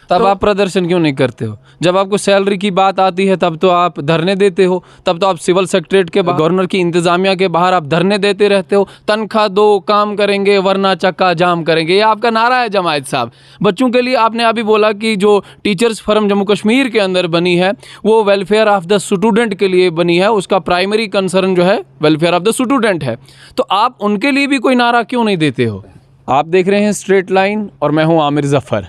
तब आप प्रदर्शन क्यों नहीं करते हो? जब आपको सैलरी की बात आती है तब तो आप धरने देते हो, तब तो आप सिविल सेक्रेटरीट के गवर्नर की इंतजामिया के बाहर आप धरने देते रहते हो, तनख्वाह दो, काम करेंगे वरना चक्का जाम करेंगे, ये आपका नारा है जमायत साहब। बच्चों के लिए आपने अभी बोला कि जो टीचर्स फर्म जम्मू कश्मीर के अंदर बनी है वो वेलफेयर ऑफ द स्टूडेंट के लिए बनी है, उसका प्राइमरी कंसर्न जो है वेलफेयर ऑफ द स्टूडेंट है, तो आप उनके लिए भी कोई नारा क्यों नहीं देते हो? आप देख रहे हैं स्ट्रेट लाइन और मैं हूं आमिर ज़फ़र।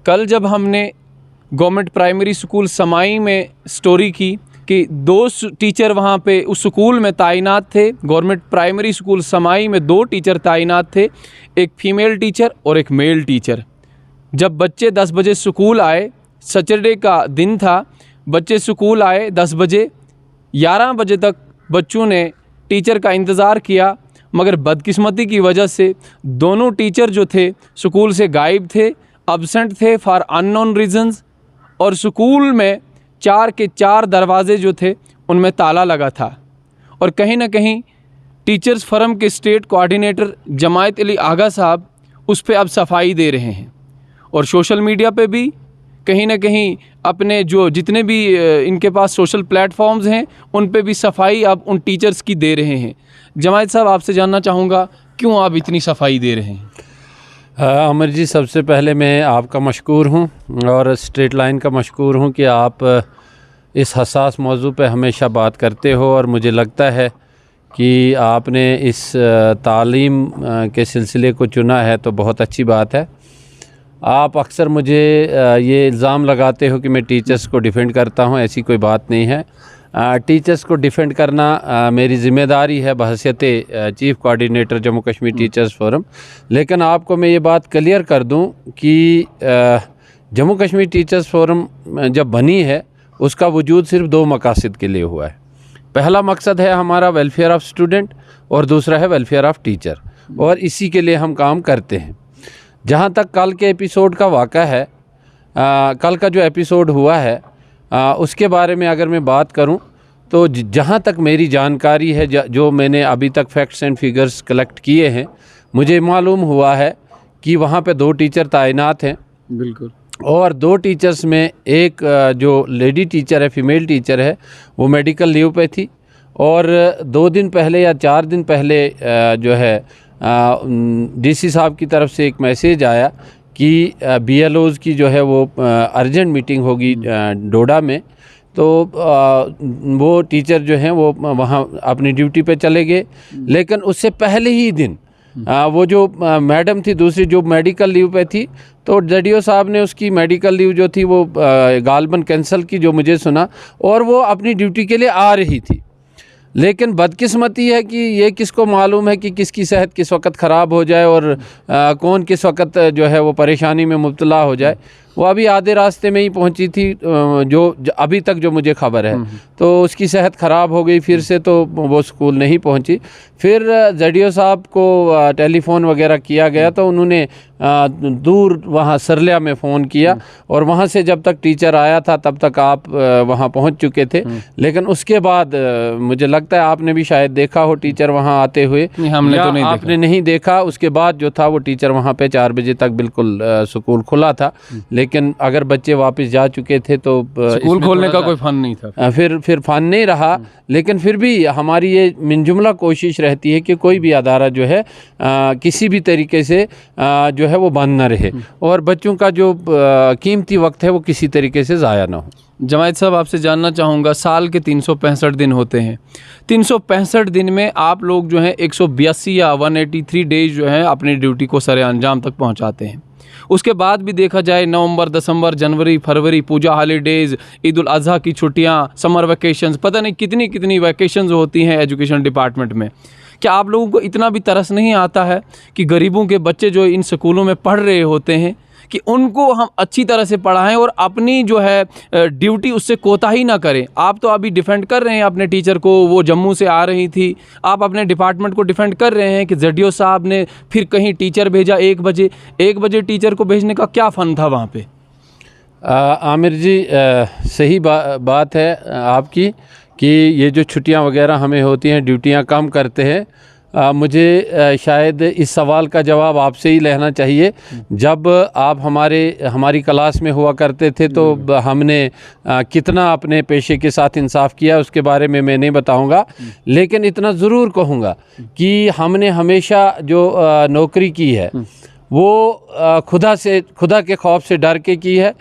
कल जब हमने गवर्नमेंट प्राइमरी स्कूल समाई में स्टोरी की कि 2 टीचर वहाँ पे उस स्कूल में तैनात थे, गवर्नमेंट प्राइमरी स्कूल समाई में 2 टीचर तैनात थे, एक फीमेल टीचर और एक मेल टीचर। जब बच्चे 10 बजे स्कूल आए, सैटरडे का दिन था, बच्चे स्कूल आए 10 बजे, 11 बजे तक बच्चों ने टीचर का इंतज़ार किया, मगर बदकिस्मती की वजह से दोनों टीचर जो थे स्कूल से गायब थे, अब्सेंट थे फॉर अननोन रीजंस, और स्कूल में 4 के 4 दरवाजे जो थे उनमें ताला लगा था। और कहीं ना कहीं टीचर्स फोरम के स्टेट कोऑर्डिनेटर जमायत अली आगा साहब उस पर अब सफाई दे रहे हैं, और सोशल मीडिया पे भी कहीं ना कहीं अपने जो जितने भी इनके पास सोशल प्लेटफॉर्म्स हैं उन पे भी सफाई अब उन टीचर्स की दे रहे हैं। जमायत साहब, आपसे जानना चाहूँगा क्यों आप इतनी सफाई दे रहे हैं? आमिर जी, सबसे पहले मैं आपका मशकूर हूँ और स्ट्रेट लाइन का मशकूर हूँ कि आप इस हसास मौजू पे हमेशा बात करते हो, और मुझे लगता है कि आपने इस तालीम के सिलसिले को चुना है तो बहुत अच्छी बात है। आप अक्सर मुझे ये इल्ज़ाम लगाते हो कि मैं टीचर्स को डिफेंड करता हूँ, ऐसी कोई बात नहीं है। टीचर्स को डिफेंड करना मेरी ज़िम्मेदारी है बहैसियत chief coordinator Jammu Kashmir teachers forum. लेकिन आपको मैं ये बात क्लियर कर दूं कि जम्मू कश्मीर टीचर्स फोरम जब बनी है उसका वजूद सिर्फ 2 मकासद के लिए हुआ है। पहला मकसद है हमारा वेलफेयर ऑफ स्टूडेंट और दूसरा है वेलफेयर ऑफ टीचर, और इसी के लिए हम काम करते हैं। जहाँ तक कल के एपिसोड का वाक़ा है, कल का जो एपिसोड हुआ है उसके बारे में अगर मैं बात करूं तो जहां तक मेरी जानकारी है, जो मैंने अभी तक फैक्ट्स एंड फिगर्स कलेक्ट किए हैं, मुझे मालूम हुआ है कि वहां पे 2 टीचर तैनात हैं। बिल्कुल। और 2 टीचर्स में एक जो लेडी टीचर है, फीमेल टीचर है, वो मेडिकल लीव पे थी, और 2 दिन पहले या 4 दिन पहले जो है डीसी साहब की तरफ से एक मैसेज आया कि BLOs की जो है वो अर्जेंट मीटिंग होगी डोडा में, तो वो टीचर जो हैं वो वहाँ अपनी ड्यूटी पे चले गए। लेकिन उससे पहले ही दिन वो जो मैडम थी दूसरी, जो मेडिकल लीव पे थी, तो ZDO साहब ने उसकी मेडिकल लीव जो थी वो गालबन कैंसिल की, जो मुझे सुना, और वो अपनी ड्यूटी के लिए आ रही थी। लेकिन बदकिस्मती है कि ये किसको मालूम है कि किसकी सेहत किस वक्त ख़राब हो जाए और कौन किस वक्त जो है वो परेशानी में मुब्तला हो जाए। वो अभी आधे रास्ते में ही पहुंची थी, जो अभी तक जो मुझे खबर है, तो उसकी सेहत ख़राब हो गई फिर से, तो वो स्कूल नहीं पहुंची। फिर ZDO साहब को टेलीफ़ोन वगैरह किया गया, तो उन्होंने दूर वहाँ सरलिया में फ़ोन किया, और वहाँ से जब तक टीचर आया था तब तक आप वहाँ पहुँच चुके थे। लेकिन उसके बाद मुझे लगता है आपने भी शायद देखा हो टीचर वहाँ आते हुए। हमने तो नहीं आपने नहीं देखा। उसके बाद जो था वो टीचर वहाँ पे 4 बजे तक बिल्कुल स्कूल खुला था, लेकिन अगर बच्चे वापस जा चुके थे तो स्कूल खोलने का कोई फन नहीं था, फिर फन नहीं रहा। लेकिन फिर भी हमारी ये मिनजुमला कोशिश रहती है कि कोई भी अदारा जो है किसी भी तरीके से जो है वो बंद ना रहे, और बच्चों का जो कीमती वक्त है वो किसी तरीके से ज़ाया ना हो। जमायत साहब, आपसे जानना चाहूँगा, साल के 365 दिन होते हैं, 365 दिन में आप लोग जो हैं 182 या 183 डेज जो हैं अपनी ड्यूटी को सरे अंजाम तक पहुँचाते हैं। उसके बाद भी देखा जाए नवंबर, दिसंबर, जनवरी, फरवरी, पूजा हॉलीडेज़, ईद उल अज़हा की छुट्टियाँ, समर वैकेशंस, पता नहीं कितनी कितनी वैकेशंस होती हैं एजुकेशन डिपार्टमेंट में। क्या आप लोगों को इतना भी तरस नहीं आता है कि गरीबों के बच्चे जो इन स्कूलों में पढ़ रहे होते हैं कि उनको हम अच्छी तरह से पढ़ाएं और अपनी जो है ड्यूटी उससे कोताही ना करें? आप तो अभी डिफेंड कर रहे हैं अपने टीचर को, वो जम्मू से आ रही थी, आप अपने डिपार्टमेंट को डिफेंड कर रहे हैं कि ZDO साहब ने फिर कहीं टीचर भेजा 1 बजे। 1 बजे टीचर को भेजने का क्या फ़न था वहाँ पे? आमिर जी, सही बात है आपकी कि ये जो छुट्टियां वगैरह हमें होती हैं, ड्यूटियां कम करते हैं, मुझे शायद इस सवाल का जवाब आपसे ही लेना चाहिए। जब आप हमारी क्लास में हुआ करते थे तो हमने कितना अपने पेशे के साथ इंसाफ किया उसके बारे में मैं नहीं बताऊंगा, लेकिन इतना ज़रूर कहूँगा कि हमने हमेशा जो नौकरी की है वो खुदा के खौफ से डर के की है,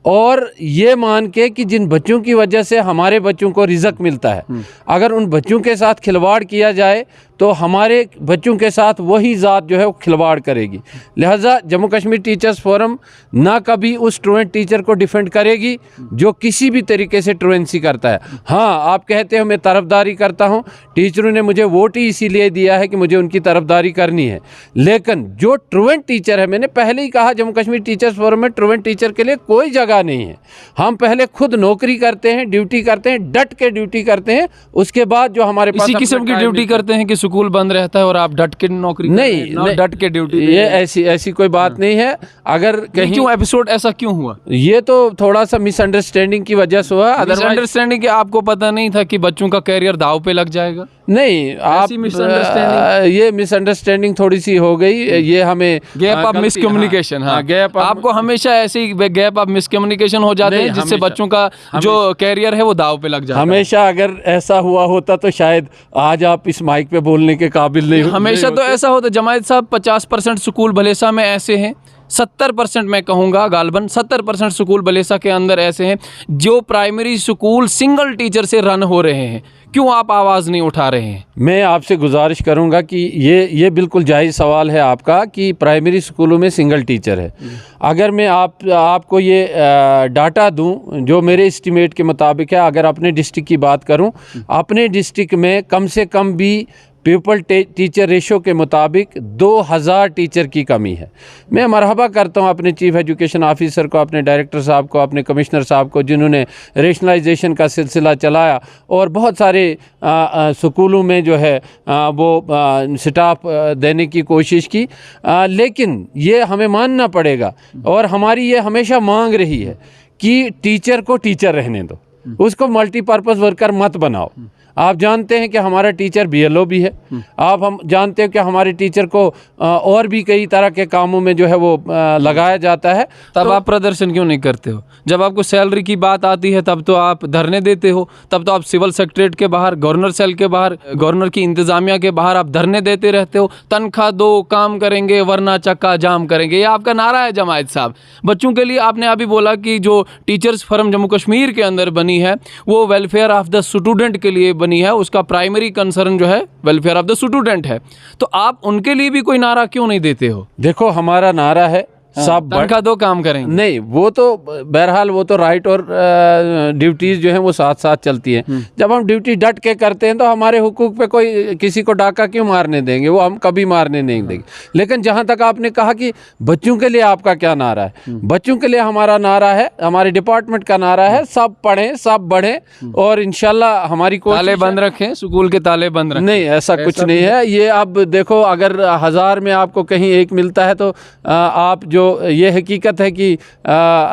और ये मान के कि जिन बच्चों की वजह से हमारे बच्चों को रिज़्क मिलता है, अगर उन बच्चों के साथ खिलवाड़ किया जाए तो हमारे बच्चों के साथ वही ज़ात जो है वो खिलवाड़ करेगी। लिहाजा जम्मू कश्मीर टीचर्स फोरम ना कभी उस ट्रूएंट टीचर को डिफेंड करेगी जो किसी भी तरीके से ट्रूएंसी करता है। हाँ, आप कहते हो मैं तरफदारी करता हूँ, टीचरों ने मुझे वोट ही इसीलिए दिया है कि मुझे उनकी तरफदारी करनी है, लेकिन जो ट्रूएंट टीचर है, मैंने पहले ही कहा जम्मू कश्मीर टीचर्स फोरम में ट्रूएंट टीचर के लिए कोई जगह नहीं है। हम पहले खुद नौकरी करते हैं, ड्यूटी करते हैं, डट के ड्यूटी करते हैं, उसके बाद जो हमारे पास इसी किस्म की ड्यूटी करते हैं कि स्कूल बंद रहता है और आप डट के नौकरी नहीं डट के ड्यूटी। ये ऐसी कोई बात नहीं है। अगर कहीं क्यों एपिसोड ऐसा क्यों हुआ? ये तो थोड़ा सा मिसअंडरस्टैंडिंग की वजह से हुआ। मिसअंडरस्टैंडिंग, आपको पता नहीं था कि बच्चों का कैरियर दाव पे लग जाएगा? नहीं, आप ये मिसअंडरस्टैंडिंग थोड़ी सी हो गई, ये हमें गैप ऑफ मिसकम्युनिकेशन। हाँ, गैप आपको हमेशा ऐसे ही गैप ऑफ मिसकम्युनिकेशन हो जाते हैं जिससे बच्चों का जो कैरियर है वो दाव पे लग जाता है। हमेशा अगर ऐसा हुआ होता तो शायद आज आप इस माइक पे बोलने के काबिल नहीं। हमेशा तो ऐसा होता। जमायत साहब 50% स्कूल भलेसा में ऐसे हैं, 70% मैं कहूँगा गालबन 70% स्कूल भलेसा के अंदर ऐसे हैं जो प्राइमरी स्कूल सिंगल टीचर से रन हो रहे हैं। क्यों आप आवाज़ नहीं उठा रहे हैं? मैं आपसे गुजारिश करूंगा कि ये बिल्कुल जायज़ सवाल है आपका कि प्राइमरी स्कूलों में सिंगल टीचर है। अगर मैं आपको ये डाटा दूं जो मेरे एस्टीमेट के मुताबिक है, अगर अपने डिस्ट्रिक्ट की बात करूं, अपने डिस्ट्रिक्ट में कम से कम भी पीपल टीचर रेशो के मुताबिक 2000 टीचर की कमी है। मैं मरहबा करता हूं अपने चीफ एजुकेशन ऑफिसर को, अपने डायरेक्टर साहब को, अपने कमिश्नर साहब को, जिन्होंने रेशनलाइजेशन का सिलसिला चलाया और बहुत सारे स्कूलों में जो है वो स्टाफ देने की कोशिश की, लेकिन ये हमें मानना पड़ेगा और हमारी ये हमेशा मांग रही है कि टीचर को टीचर रहने दो, उसको मल्टीपर्पज़ वर्कर मत बनाओ। आप जानते हैं कि हमारा टीचर BLO भी है, हम जानते हैं कि हमारे टीचर को और भी कई तरह के कामों में जो है वो लगाया जाता है। तब तो आप प्रदर्शन क्यों नहीं करते हो? जब आपको सैलरी की बात आती है तब तो आप धरने देते हो, तब तो आप सिविल सेक्रेटरीट के बाहर, गवर्नर सेल के बाहर, गवर्नर की इंतजामिया के बाहर आप धरने देते रहते हो। तनख्वाह दो, काम करेंगे वरना चक्का जाम करेंगे, ये आपका नारा है जमायत साहब। बच्चों के लिए आपने अभी बोला कि जो टीचर्स फर्म जम्मू कश्मीर के अंदर बनी है वो वेलफेयर ऑफ द स्टूडेंट के लिए बनी है, उसका प्राइमरी कंसर्न जो है वेलफेयर ऑफ द स्टूडेंट है, तो आप उनके लिए भी कोई नारा क्यों नहीं देते हो? देखो, हमारा नारा है सब तनख्वाह दो, काम करेंगे। नहीं, वो तो बहरहाल वो तो राइट और ड्यूटीज़ जो हैं वो साथ साथ चलती हैं। जब हम ड्यूटी डट के करते हैं तो हमारे हुकूक पे कोई किसी को डाका क्यों मारने देंगे, वो हम कभी मारने नहीं देंगे। लेकिन जहाँ तक आपने कहा कि बच्चों के लिए आपका क्या नारा है, बच्चों के लिए हमारा नारा है, हमारे डिपार्टमेंट का नारा है, सब पढ़ें सब बढ़ें और इंशाल्लाह हमारी ताले बंद रखें, स्कूल के ताले बंद रखें। नहीं, ऐसा कुछ नहीं है। ये अब देखो, अगर 1000 में आपको कहीं एक मिलता है तो आप जो ये हकीकत है कि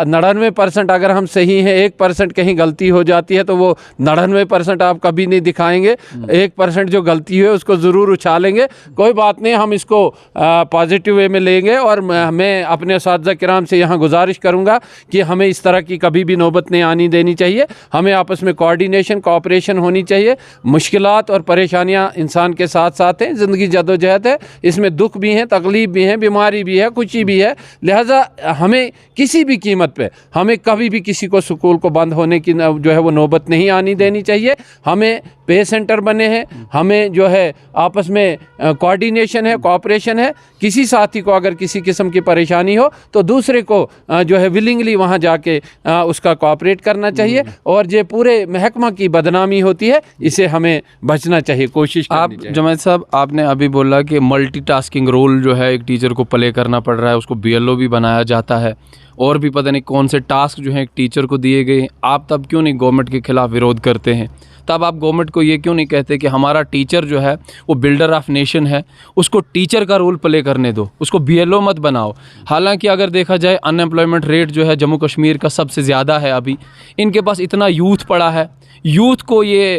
99% अगर हम सही हैं, 1% कहीं गलती हो जाती है तो वो 99% आप कभी नहीं दिखाएंगे। 1% जो गलती है उसको ज़रूर उछालेंगे। कोई बात नहीं, हम इसको पॉजिटिव वे में लेंगे और मैं अपने उस्ताद किराम से यहाँ गुजारिश करूँगा कि हमें इस तरह की कभी भी नौबत नहीं आनी देनी चाहिए। हमें आपस में कोऑर्डिनेशन, कोऑपरेशन होनी चाहिए। मुश्किलात और परेशानियाँ इंसान के साथ साथ हैं, ज़िंदगी जदोजहद है, इसमें दुख भी हैं, तकलीफ़ भी हैं, बीमारी भी है, खुशी भी है। लिहाजा हमें किसी भी कीमत पे हमें कभी भी किसी को स्कूल को बंद होने की जो है वो नौबत नहीं आनी देनी चाहिए। हमें पे सेंटर बने हैं, हमें जो है आपस में कोऑर्डिनेशन है, कोऑपरेशन है। किसी साथी को अगर किसी किस्म की परेशानी हो तो दूसरे को जो है विलिंगली वहाँ जाके उसका कोऑपरेट करना चाहिए और जो पूरे महकमा की बदनामी होती है इसे हमें बचना चाहिए, कोशिश करनी चाहिए। जमायत साहब, आपने अभी बोला कि मल्टीटास्किंग रोल जो है एक टीचर को प्ले करना पड़ रहा है, उसको BLO भी बनाया जाता है और भी पता नहीं कौन से टास्क जो हैं एक टीचर को दिए गए हैं। आप तब क्यों नहीं गवर्नमेंट के खिलाफ विरोध करते हैं? तब आप गवर्नमेंट को ये क्यों नहीं कहते कि हमारा टीचर जो है वो बिल्डर ऑफ नेशन है, उसको टीचर का रोल प्ले करने दो, उसको BLO मत बनाओ। हालांकि अगर देखा जाए अनएम्प्लॉयमेंट रेट जो है जम्मू कश्मीर का सबसे ज़्यादा है, अभी इनके पास इतना यूथ पड़ा है, यूथ को ये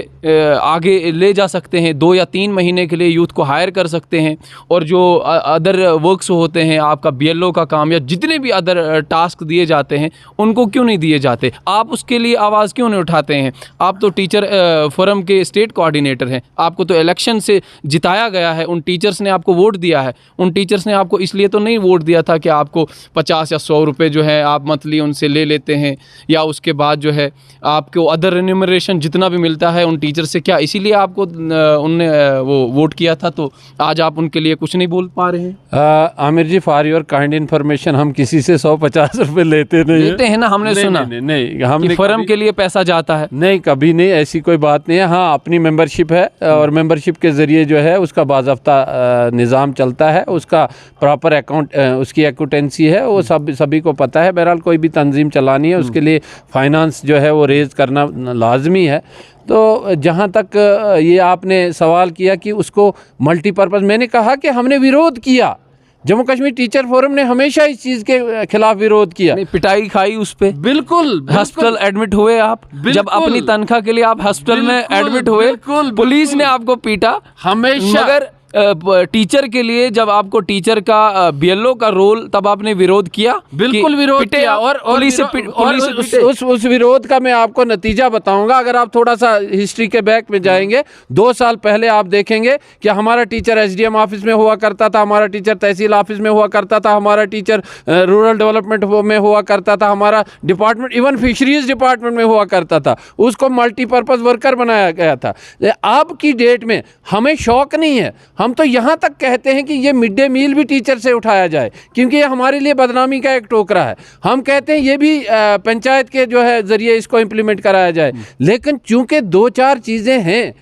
आगे ले जा सकते हैं, 2 या 3 महीने के लिए यूथ को हायर कर सकते हैं। और जो अदर वर्क्स होते हैं, आपका BLO का काम या जितने भी अदर टास्क दिए जाते हैं, उनको क्यों नहीं दिए जाते? आप उसके लिए आवाज़ क्यों नहीं उठाते हैं? आप तो टीचर फोरम के स्टेट कोऑर्डिनेटर हैं, आपको तो इलेक्शन से जिताया गया है, उन टीचर्स ने आपको वोट दिया है। उन टीचर्स ने आपको इसलिए तो नहीं वोट दिया था कि आपको 50 या 100 रुपये जो है आप मंथली उनसे ले लेते हैं, या उसके बाद जो है आपको अदर रेन्यूमरेशन जितना भी मिलता है उन टीचर से, क्या इसीलिए आपको उनने वो वोट किया था? तो आज आप उनके लिए कुछ नहीं बोल पा रहे हैं। आमिर जी, फॉर योर काइंड इन्फॉर्मेशन, हम किसी से 150 रुपये लेते नहीं लेते हैं ना, हमने सुना नहीं हमने फर्म के लिए पैसा जाता है। नहीं, कभी नहीं, ऐसी कोई बात नहीं है। हाँ, अपनी मेंबरशिप है और मेंबरशिप के ज़रिए जो है उसका बाज़ाब्ता निज़ाम चलता है, उसका प्रॉपर अकाउंट, उसकी अकाउंटेंसी है, वो सभी को पता है। बहरहाल कोई भी तंजीम चलानी है उसके लिए फाइनेंस जो है वो रेज़ करना लाजमी है। तो जहाँ तक ये आपने सवाल किया कि उसको मल्टीपर्पज़, मैंने कहा कि हमने विरोध किया, जम्मू कश्मीर टीचर फोरम ने हमेशा इस चीज़ के खिलाफ विरोध किया। पिटाई खाई उस पे, बिल्कुल हॉस्पिटल एडमिट हुए आप, जब अपनी तनख्वाह के लिए आप हॉस्पिटल में एडमिट हुए, पुलिस ने आपको पीटा हमेशा। मगर टीचर के लिए जब आपको टीचर का BLO का रोल, तब आपने विरोध किया, बिल्कुल विरोध किया। और उस विरोध का मैं आपको नतीजा बताऊंगा। अगर आप थोड़ा सा हिस्ट्री के बैक में जाएंगे, 2 साल पहले आप देखेंगे कि हमारा टीचर SDM ऑफिस में हुआ करता था, हमारा टीचर तहसील ऑफिस में हुआ करता था, हमारा टीचर रूरल डेवलपमेंट में हुआ करता था, हमारा डिपार्टमेंट इवन फिशरीज डिपार्टमेंट में हुआ करता था, उसको मल्टीपर्पज़ वर्कर बनाया गया था। अब की डेट में हमें शौक नहीं है, हम तो यहाँ तक कहते हैं कि ये मिड डे मील भी टीचर से उठाया जाए, क्योंकि ये हमारे लिए बदनामी का एक टोकरा है। हम कहते हैं ये भी पंचायत के जो है ज़रिए इसको इम्प्लीमेंट कराया जाए। लेकिन चूँकि 2-4 चीज़ें हैं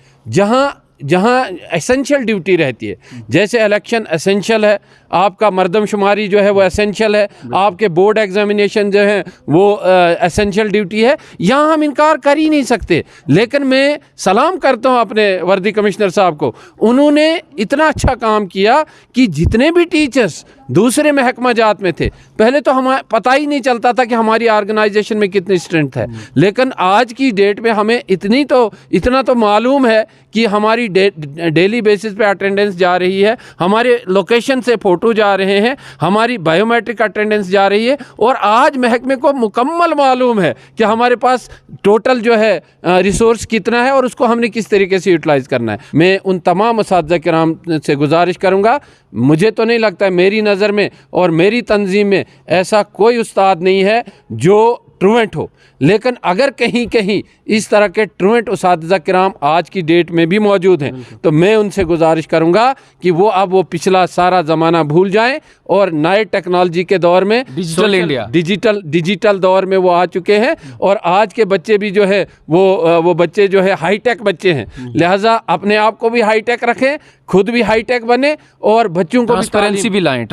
जहाँ एसेंशियल ड्यूटी रहती है, जैसे इलेक्शन एसेंशियल है, आपका मर्दमशुमारी जो है वो एसेंशियल है, आपके बोर्ड एग्जामिनेशन जो है वो एसेंशियल ड्यूटी है, यहाँ हम इनकार कर ही नहीं सकते। लेकिन मैं सलाम करता हूँ अपने वर्दी कमिश्नर साहब को, उन्होंने इतना अच्छा काम किया कि जितने भी टीचर्स दूसरे महकमा जात में थे, पहले तो हमें पता ही नहीं चलता था कि हमारी ऑर्गेनाइजेशन में कितनी स्ट्रेंथ है, लेकिन आज की डेट में हमें इतना तो मालूम है कि हमारी डेली बेसिस पे अटेंडेंस जा रही है, हमारे लोकेशन से फ़ोटो जा रहे हैं, हमारी बायोमेट्रिक अटेंडेंस जा रही है, और आज महकमे को मुकम्मल मालूम है कि हमारे पास टोटल जो है रिसोर्स कितना है और उसको हमने किस तरीके से यूटिलाइज़ करना है। मैं उन तमाम असातिज़ा किराम से गुजारिश करूँगा, मुझे तो नहीं लगता, मेरी नज़र में और मेरी तंजीम में ऐसा कोई उस्ताद नहीं है जो ट्रूवेंट हो, लेकिन अगर कहीं कहीं इस तरह के ट्रूवेंट उस्ताद किराम आज की डेट में भी मौजूद हैं, तो मैं उनसे गुजारिश करूंगा कि वो अब वो पिछला सारा ज़माना भूल जाएं और नए टेक्नोलॉजी के दौर में, डिजिटल इंडिया, डिजिटल दौर में वो आ चुके हैं। और आज के बच्चे भी जो है वो बच्चे जो है हाईटेक बच्चे हैं, लिहाजा अपने आप को भी हाईटेक रखें, खुद भी हाईटेक बने और बच्चों को ट्रांसपेरेंसी भी लाएं।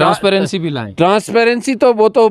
ट्रांसपेरेंसी तो वो तो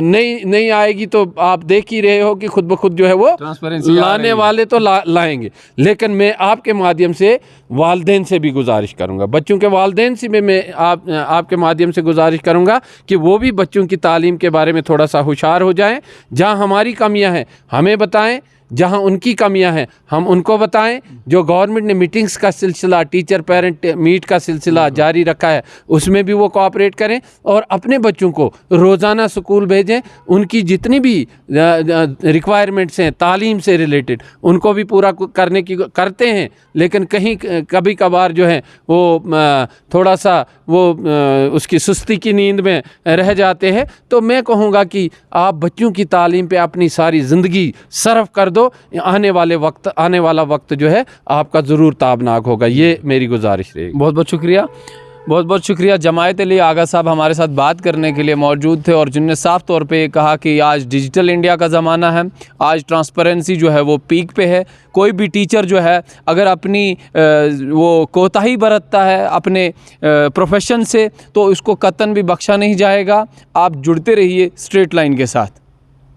नहीं आएगी, तो आप देख ही रहे हो कि खुद ब खुद जो है वो लाने वाले तो लाएंगे। लेकिन मैं आपके माध्यम से वालिदैन से भी गुजारिश करूंगा, बच्चों के वालिदैन से भी मैं आपके माध्यम से गुजारिश करूंगा कि वो भी बच्चों की तालीम के बारे में थोड़ा सा होशियार हो जाएं। जहां हमारी कमियां हैं हमें बताएं, जहां उनकी कमियां हैं हम उनको बताएं। जो गवर्नमेंट ने मीटिंग्स का सिलसिला, टीचर पेरेंट मीट का सिलसिला जारी रखा है, उसमें भी वो कोऑपरेट करें और अपने बच्चों को रोज़ाना स्कूल भेजें। उनकी जितनी भी रिक्वायरमेंट्स हैं तालीम से रिलेटेड, उनको भी पूरा करने की करते हैं, लेकिन कभी कभार जो है वो थोड़ा सा वो उसकी सुस्ती की नींद में रह जाते हैं। तो मैं कहूँगा कि आप बच्चों की तालीम पे अपनी सारी ज़िंदगी सर्फ कर दो, आने वाला वक्त जो है आपका ज़रूर ताबनाक होगा। ये मेरी गुजारिश रहेगी। बहुत बहुत शुक्रिया। जमायत अली आगा साहब हमारे साथ बात करने के लिए मौजूद थे और जिनने साफ तौर पे कहा कि आज डिजिटल इंडिया का ज़माना है, आज ट्रांसपेरेंसी जो है वो पीक पे है। कोई भी टीचर जो है अगर अपनी वो कोताही बरतता है अपने प्रोफेशन से, तो उसको कतन भी बख्शा नहीं जाएगा। आप जुड़ते रहिए स्ट्रेट लाइन के साथ।